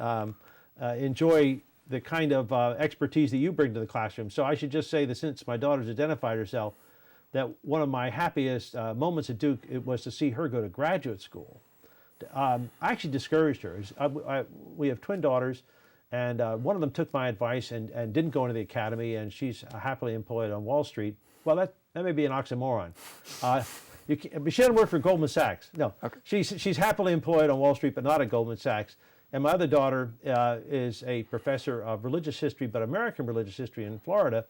S2: enjoy the kind of expertise that you bring to the classroom. So I should just say that since my daughter's identified herself, that one of my happiest moments at Duke, it was to see her go to graduate school. I actually discouraged her. We have twin daughters, and one of them took my advice and didn't go into the academy, and she's happily employed on Wall Street. Well, that may be an oxymoron. She doesn't work for Goldman Sachs. No, okay. She's happily employed on Wall Street, but not at Goldman Sachs. And my other daughter is a professor of religious history, but American religious history in Florida.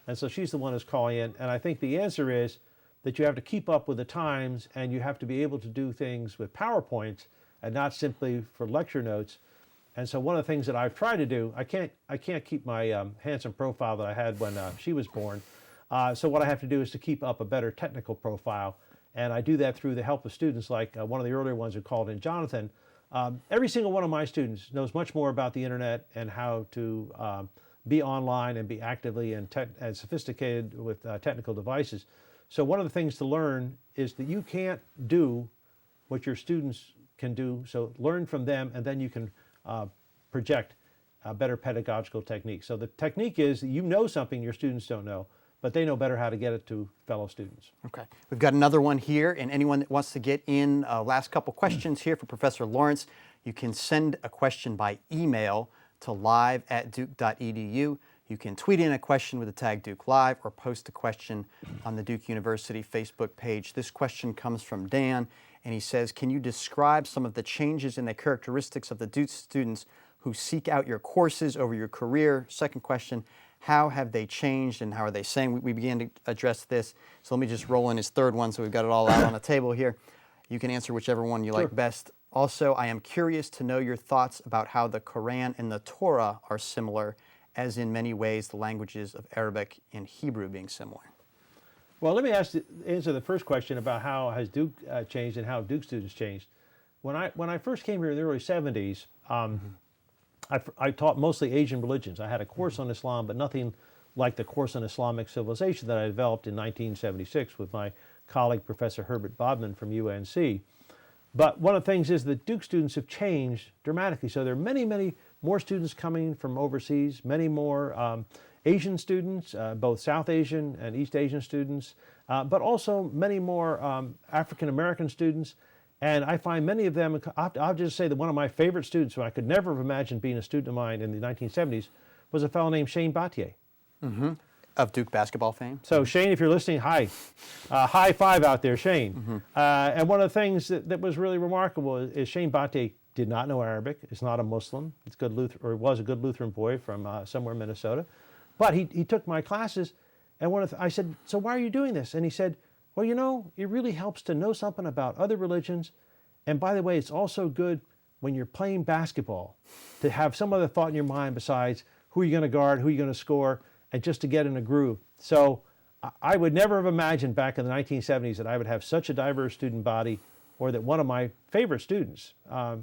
S2: And so she's the one who's calling in. And I think the answer is that you have to keep up with the times, and you have to be able to do things with PowerPoints and not simply for lecture notes. And so one of the things that I've tried to do, I can't keep my handsome profile that I had when she was born. So what I have to do is to keep up a better technical profile. And I do that through the help of students like one of the earlier ones who called in, Jonathan. Every single one of my students knows much more about the internet and how to be online and be actively and sophisticated with technical devices. So one of the things to learn is that you can't do what your students can do. So learn from them, and then you can project better pedagogical techniques. So the technique is that you know something your students don't know, but they know better how to get it to fellow students. Okay.
S1: We've got another one here, and anyone that wants to get in last couple questions here for Professor Lawrence, you can send a question by email to live@duke.edu. You can tweet in a question with the tag Duke Live, or post a question on the Duke University Facebook page. This question comes from Dan, and he says, can you describe some of the changes in the characteristics of the Duke students who seek out your courses over your career? Second question, how have they changed, and how are they saying? We began to address this, so let me just roll in his third one so we've got it all out on the table here. You can answer whichever one you like best. Also, I am curious to know your thoughts about how the Quran and the Torah are similar, as in many ways the languages of Arabic and Hebrew being similar.
S2: Well, let me answer the first question about how has Duke changed and how Duke students changed. When I first came here in the early 70s, I taught mostly Asian religions. I had a course on Islam, but nothing like the course on Islamic civilization that I developed in 1976 with my colleague, Professor Herbert Bodman from UNC. But one of the things is that Duke students have changed dramatically. So there are many, many more students coming from overseas, many more Asian students, both South Asian and East Asian students, but also many more African American students. And I find many of them, I'll just say that one of my favorite students, who I could never have imagined being a student of mine in the 1970s, was a fellow named Shane Battier.
S1: Mm-hmm. Of Duke basketball fame.
S2: So Shane, if you're listening, hi. High five out there, Shane. Mm-hmm. And one of the things that was really remarkable is Shane Battier did not know Arabic, is not a Muslim, it's good Lutheran, or was a good Lutheran boy from somewhere in Minnesota. But he took my classes, and I said, so why are you doing this? And he said, well, you know, it really helps to know something about other religions. And by the way, it's also good when you're playing basketball to have some other thought in your mind besides who are you going to guard, who are you going to score, and just to get in a groove. So I would never have imagined back in the 1970s that I would have such a diverse student body, or that one of my favorite students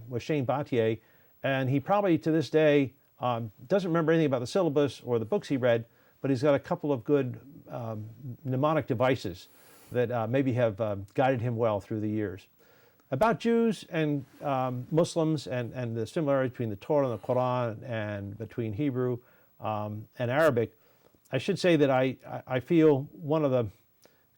S2: was Shane Battier. And he probably to this day doesn't remember anything about the syllabus or the books he read, but he's got a couple of good mnemonic devices that maybe have guided him well through the years. About Jews and Muslims and the similarity between the Torah and the Quran and between Hebrew and Arabic, I should say that I feel one of the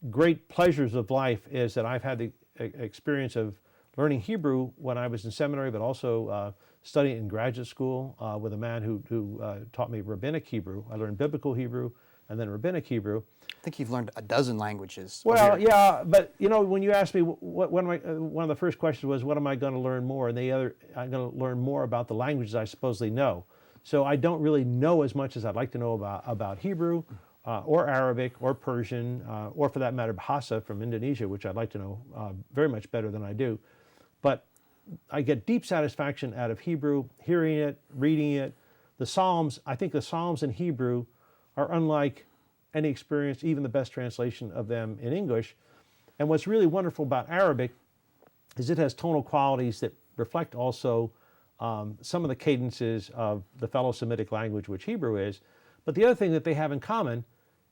S2: great pleasures of life is that I've had the experience of learning Hebrew when I was in seminary, but also studying in graduate school with a man who taught me rabbinic Hebrew. I learned biblical Hebrew and then rabbinic Hebrew.
S1: think you've learned a dozen languages.
S2: Well, yeah, but you know, when you asked me what am I, one of the first questions was, what am I going to learn more? And the other, I'm going to learn more about the languages I supposedly know. So I don't really know as much as I'd like to know about Hebrew, or Arabic, or Persian, or for that matter, Bahasa from Indonesia, which I'd like to know very much better than I do. But I get deep satisfaction out of Hebrew, hearing it, reading it. The Psalms, I think the Psalms in Hebrew are unlike any experience, even the best translation of them in English. And what's really wonderful about Arabic is it has tonal qualities that reflect also some of the cadences of the fellow Semitic language, which Hebrew is. But the other thing that they have in common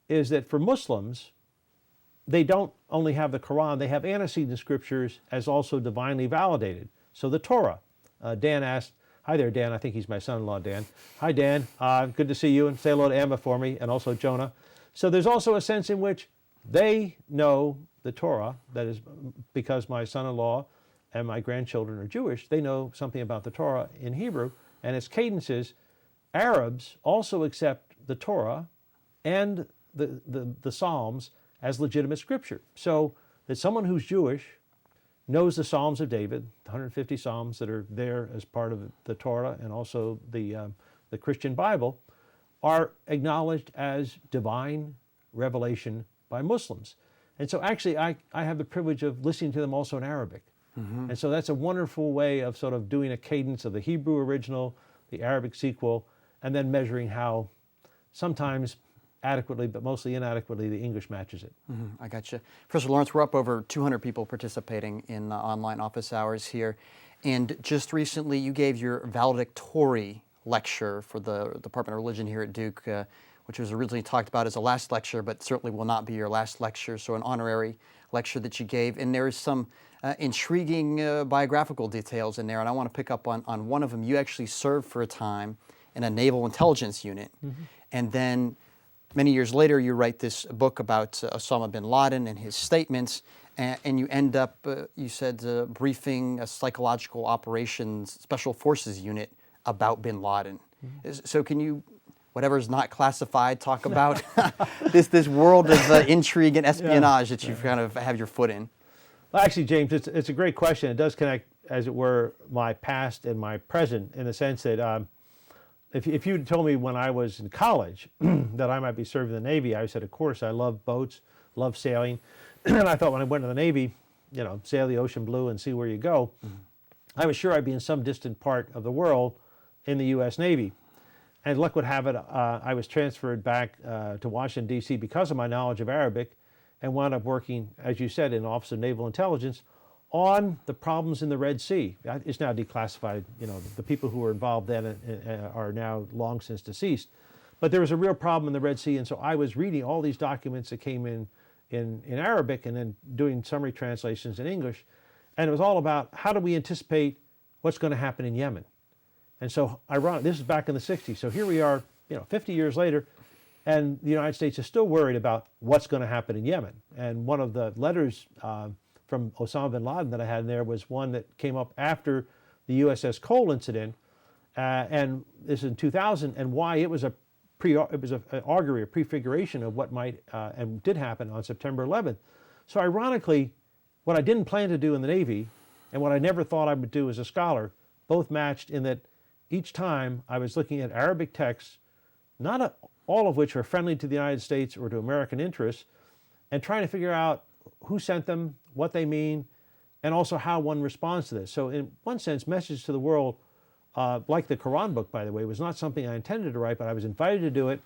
S2: is that for Muslims, they don't only have the Quran, they have antecedent scriptures as also divinely validated. So the Torah. Dan asked, hi there, Dan. I think he's my son-in-law, Dan. Hi, Dan. Good to see you, and say hello to Emma for me, and also Jonah. So there's also a sense in which they know the Torah, that is because my son-in-law and my grandchildren are Jewish, they know something about the Torah in Hebrew, and its cadences. Arabs also accept the Torah and the Psalms as legitimate scripture. So that someone who's Jewish knows the Psalms of David, the 150 Psalms that are there as part of the Torah and also the Christian Bible, are acknowledged as divine revelation by Muslims. And so actually I have the privilege of listening to them also in Arabic. And so that's a wonderful way of sort of doing a cadence of the Hebrew original, the Arabic sequel, and then measuring how sometimes adequately, but mostly inadequately, the English matches it.
S1: I got you. Professor Lawrence, we're up over 200 people participating in online office hours here. And just recently you gave your valedictory lecture for the Department of Religion here at Duke, which was originally talked about as a last lecture, but certainly will not be your last lecture, so an honorary lecture that you gave. And there is some intriguing biographical details in there, and I want to pick up on one of them. You actually served for a time in a naval intelligence unit, and then many years later you write this book about Osama bin Laden and his statements, and you end up, you said, briefing a psychological operations special forces unit about bin Laden. So can you, whatever is not classified, talk about this world of intrigue and espionage that you've kind of have your foot in?
S2: Well, actually, James, it's a great question. It does connect, as it were, my past and my present, in the sense that if you told me when I was in college that I might be serving in the Navy, I said, of course, I love boats, love sailing. And I thought when I went to the Navy, you know, sail the ocean blue and see where you go. I was sure I'd be in some distant part of the world in the U.S. Navy. And luck would have it, I was transferred back to Washington, D.C. because of my knowledge of Arabic, and wound up working, as you said, in the Office of Naval Intelligence on the problems in the Red Sea. It's now declassified. You know, the people who were involved then are now long since deceased. But there was a real problem in the Red Sea, and so I was reading all these documents that came in Arabic and then doing summary translations in English. And it was all about how do we anticipate what's going to happen in Yemen. And so, ironic, this is back in the 60s. So here we are, you know, 50 years later, and the United States is still worried about what's going to happen in Yemen. And one of the letters from Osama bin Laden that I had in there was one that came up after the USS Cole incident, and this is in 2000, and why it was an augury, a prefiguration of what might and did happen on September 11th. So ironically, what I didn't plan to do in the Navy and what I never thought I would do as a scholar both matched, in that each time I was looking at Arabic texts, not all of which are friendly to the United States or to American interests, and trying to figure out who sent them, what they mean, and also how one responds to this. So in one sense, Message to the World, like the Quran book, by the way, was not something I intended to write, but I was invited to do it,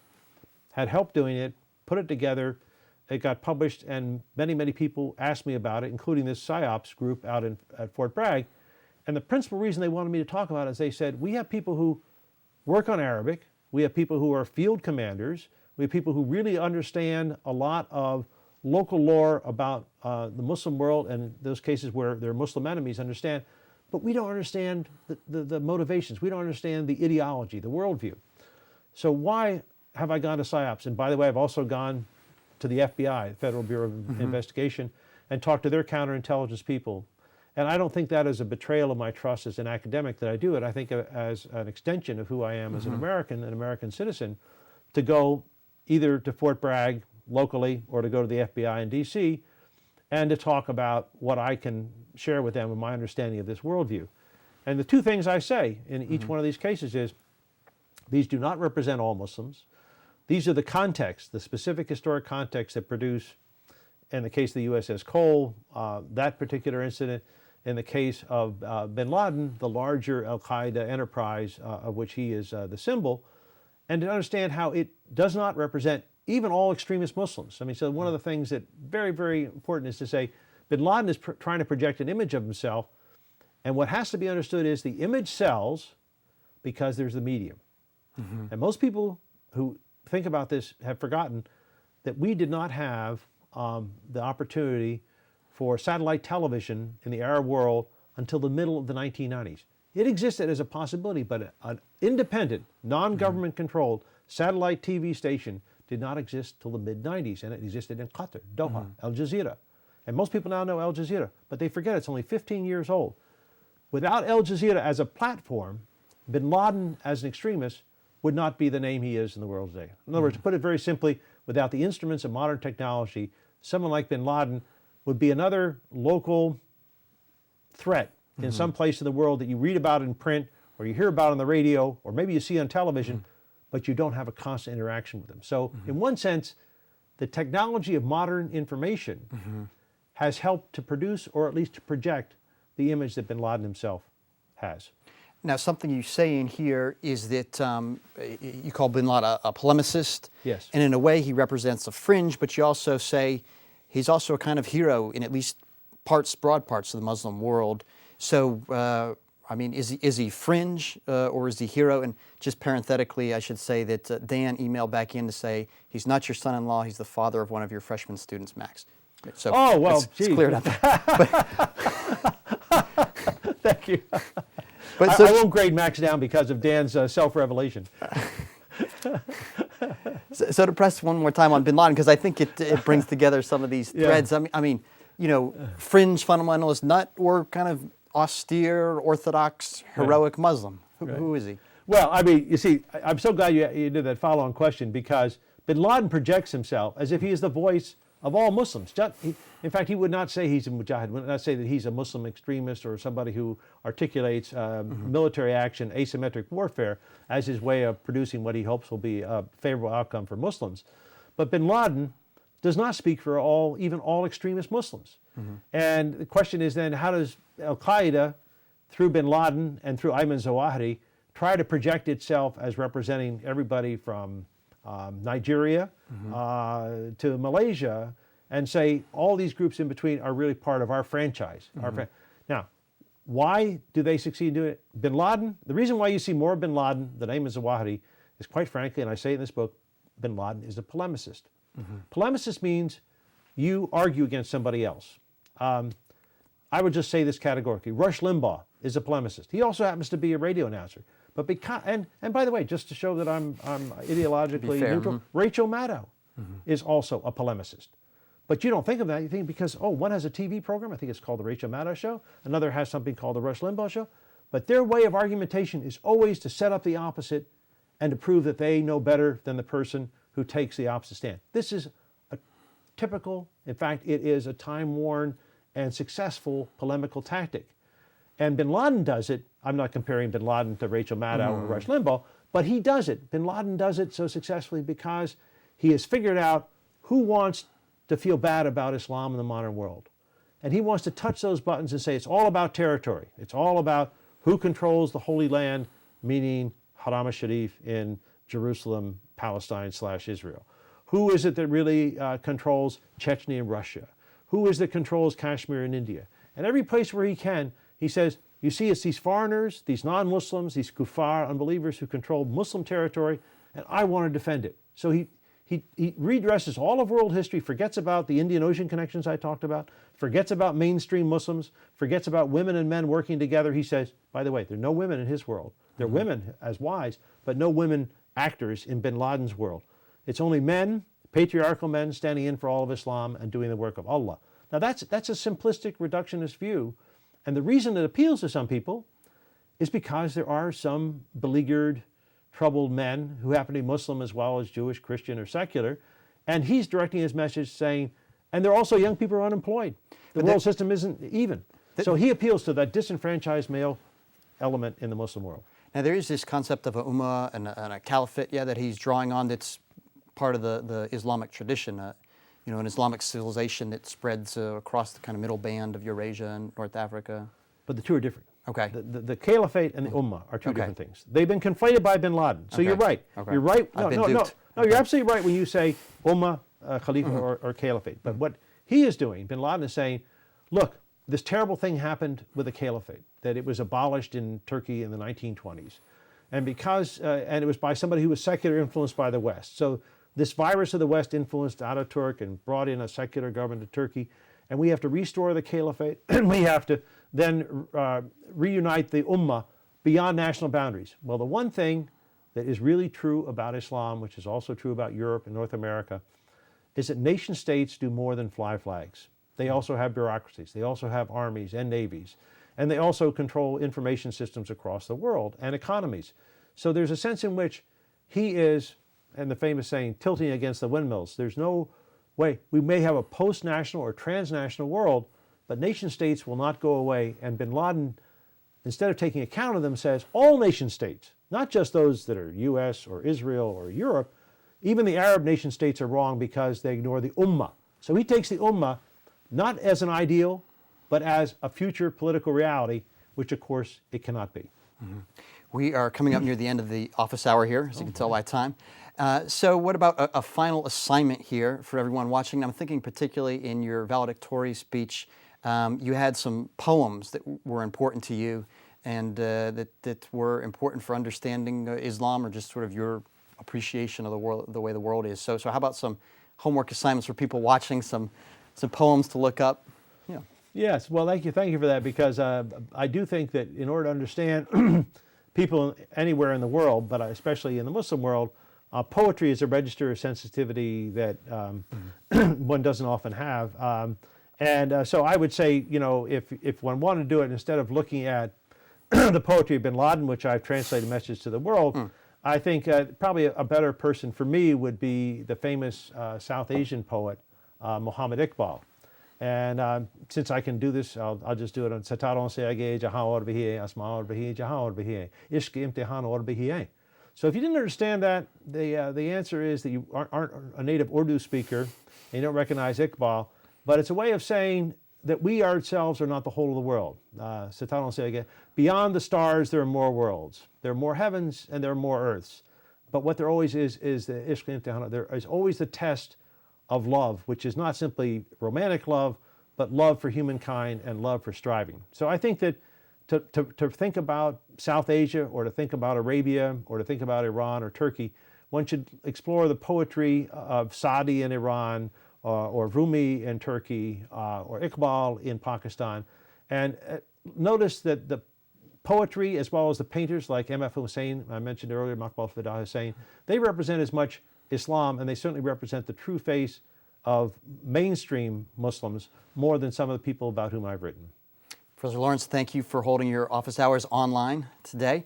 S2: had help doing it, put it together. It got published, and many, many people asked me about it, including this PSYOPs group out at Fort Bragg. And the principal reason they wanted me to talk about it is they said, we have people who work on Arabic, we have people who are field commanders, we have people who really understand a lot of local lore about the Muslim world, and those cases where their Muslim enemies understand, but we don't understand the motivations. We don't understand the ideology, the worldview. So why have I gone to PSYOPs? And by the way, I've also gone to the FBI, the Federal Bureau of Investigation, and talked to their counterintelligence people. And I don't think that is a betrayal of my trust as an academic that I do it. I think as an extension of who I am as an American citizen, to go either to Fort Bragg, locally or to go to the FBI in D.C. and to talk about what I can share with them with my understanding of this worldview. And the two things I say in each one of these cases is, these do not represent all Muslims. These are the context, the specific historic context that produce, in the case of the USS Cole, that particular incident. In the case of bin Laden, the larger al-Qaeda enterprise of which he is the symbol, and to understand how it does not represent even all extremist Muslims. I mean, so one of the things that very, very important is to say, bin Laden is trying to project an image of himself, and what has to be understood is the image sells because there's the medium. And most people who think about this have forgotten that we did not have the opportunity for satellite television in the Arab world until the middle of the 1990s. It existed as a possibility, but an independent, non-government controlled satellite TV station did not exist till the mid-90s, and it existed in Qatar, Doha, Al Jazeera. And most people now know Al Jazeera, but they forget it's only 15 years old. Without Al Jazeera as a platform, bin Laden as an extremist would not be the name he is in the world today. In other words, to put it very simply, without the instruments of modern technology, someone like bin Laden would be another local threat in some place in the world that you read about in print, or you hear about on the radio, or maybe you see on television, but you don't have a constant interaction with them. So in one sense, the technology of modern information has helped to produce, or at least to project, the image that bin Laden himself has.
S1: Now, something you say in here is that you call bin Laden a polemicist.
S2: Yes.
S1: And in a way, he represents a fringe, but you also say he's also a kind of hero in at least broad parts of the Muslim world. So, I mean, is he fringe or is he hero? And just parenthetically, I should say that Dan emailed back in to say he's not your son-in-law, he's the father of one of your freshman students, Max. So
S2: oh, well,
S1: it's cleared up.
S2: Thank you.
S1: But
S2: I won't grade Max down because of Dan's self-revelation.
S1: So to press one more time on bin Laden, because I think it brings together some of these threads. I mean, you know, fringe fundamentalist nut or kind of austere, orthodox, heroic Muslim. Who is he?
S2: Well, I mean, you see, I'm so glad you did that follow-on question, because bin Laden projects himself as if he is the voice of all Muslims. In fact, he would not say he's a mujahid, would not say that he's a Muslim extremist or somebody who articulates military action, asymmetric warfare, as his way of producing what he hopes will be a favorable outcome for Muslims. But bin Laden does not speak for even all extremist Muslims. And the question is then, how does al-Qaeda, through bin Laden and through Ayman Zawahiri, try to project itself as representing everybody from Nigeria to Malaysia, and say all these groups in between are really part of our franchise. Now, why do they succeed in doing it? Bin Laden, the reason why you see more bin Laden than Ayman Zawahiri is, quite frankly, and I say it in this book, bin Laden is a polemicist. Polemicist means you argue against somebody else. I would just say this categorically. Rush Limbaugh is a polemicist. He also happens to be a radio announcer. But because, and by the way, just to show that I'm ideologically neutral, Rachel Maddow is also a polemicist. But you don't think of that. You think because, one has a TV program, I think it's called the Rachel Maddow Show. Another has something called the Rush Limbaugh Show. But their way of argumentation is always to set up the opposite and to prove that they know better than the person who takes the opposite stand. This is a typical, in fact, it is a time-worn and successful polemical tactic. And bin Laden does it. I'm not comparing bin Laden to Rachel Maddow or Rush Limbaugh, but he does it. Bin Laden does it so successfully because he has figured out who wants to feel bad about Islam in the modern world. And he wants to touch those buttons and say it's all about territory. It's all about who controls the Holy Land, meaning Haram al-Sharif in Jerusalem, Palestine/Israel. Who is it that really controls Chechnya in Russia? Who is it that controls Kashmir in India? And every place where he can, he says, you see, it's these foreigners, these non-Muslims, these kuffar, unbelievers who control Muslim territory, and I want to defend it. So he redresses all of world history, forgets about the Indian Ocean connections I talked about, forgets about mainstream Muslims, forgets about women and men working together. He says, by the way, there are no women in his world. There are women as wives, but no women actors in bin Laden's world. It's only men, patriarchal men, standing in for all of Islam and doing the work of Allah. Now that's a simplistic reductionist view, and the reason it appeals to some people is because there are some beleaguered, troubled men who happen to be Muslim as well as Jewish, Christian, or secular, And he's directing his message saying, and there are also young people who are unemployed. The world system isn't even. So he appeals to that disenfranchised male element in the Muslim world.
S1: Now there is this concept of a ummah and a caliphate, that he's drawing on that's part of the Islamic tradition. An Islamic civilization that spreads across the kind of middle band of Eurasia and North Africa.
S2: But the two are different.
S1: Okay.
S2: The caliphate and the ummah are two different things. They've been conflated by bin Laden. So you're right.
S1: Okay.
S2: You're right. No,
S1: Okay.
S2: You're absolutely right when you say ummah, khalifa, or caliphate. But what he is doing, bin Laden is saying, look, this terrible thing happened with the caliphate, that it was abolished in Turkey in the 1920s. And and it was by somebody who was secular, influenced by the West. So this virus of the West influenced Ataturk and brought in a secular government to Turkey. And we have to restore the caliphate, and we have to then reunite the ummah beyond national boundaries. Well, the one thing that is really true about Islam, which is also true about Europe and North America, is that nation states do more than fly flags. They also have bureaucracies. They also have armies and navies. And they also control information systems across the world and economies. So there's a sense in which he is, and the famous saying, tilting against the windmills. There's no way. We may have a post-national or transnational world, but nation states will not go away. And bin Laden, instead of taking account of them, says all nation states, not just those that are US or Israel or Europe, even the Arab nation states are wrong because they ignore the ummah. So he takes the ummah not as an ideal, but as a future political reality, which of course it cannot be.
S1: Mm-hmm. We are coming up near the end of the office hour here, as you can tell by time. So what about a final assignment here for everyone watching? I'm thinking particularly in your valedictory speech, you had some poems that were important to you and that were important for understanding Islam or just sort of your appreciation of the world, the way the world is. So how about some homework assignments for people watching, some poems to look up? Yeah.
S2: Yes, well, thank you for that, because I do think that in order to understand people anywhere in the world, but especially in the Muslim world, poetry is a register of sensitivity that one doesn't often have. So I would say, if one wanted to do it, instead of looking at the poetry of bin Laden, which I've translated Message to the World, I think probably a better person for me would be the famous South Asian poet, Muhammad Iqbal. And since I can do this, I'll just do it on Sataro se age jahan aur bhi hai, asma aur bhi hai, jahan aur bhi hai, ishq imtihan aur bhi hai. So if you didn't understand that, the answer is that you aren't a native Urdu speaker and you don't recognize Iqbal, but it's a way of saying that we ourselves are not the whole of the world. Sataro se age, beyond the stars there are more worlds. There are more heavens and there are more earths. But what there always is the ishq imtihan, there is always the test of love, which is not simply romantic love, but love for humankind and love for striving. So I think that to think about South Asia or to think about Arabia or to think about Iran or Turkey, one should explore the poetry of Saadi in Iran or Rumi in Turkey or Iqbal in Pakistan, and notice that the poetry as well as the painters like M.F. Hussein, I mentioned earlier, Maqbal Fida Hussein, they represent as much Islam, and they certainly represent the true face of mainstream Muslims more than some of the people about whom I've written.
S1: Professor Lawrence, thank you for holding your office hours online today.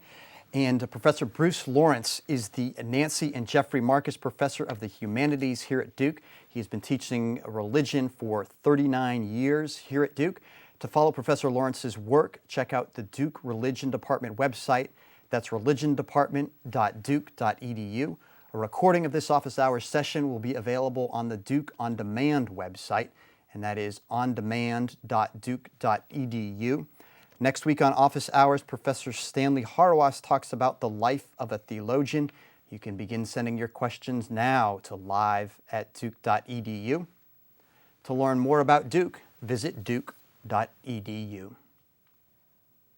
S1: And Professor Bruce Lawrence is the Nancy and Jeffrey Marcus Professor of the Humanities here at Duke. He's been teaching religion for 39 years here at Duke. To follow Professor Lawrence's work, check out the Duke Religion Department website. That's religiondepartment.duke.edu. A recording of this office hours session will be available on the Duke On Demand website, and that is ondemand.duke.edu. Next week on Office Hours, Professor Stanley Hauerwas talks about the life of a theologian. You can begin sending your questions now to live@duke.edu. To learn more about Duke, visit duke.edu.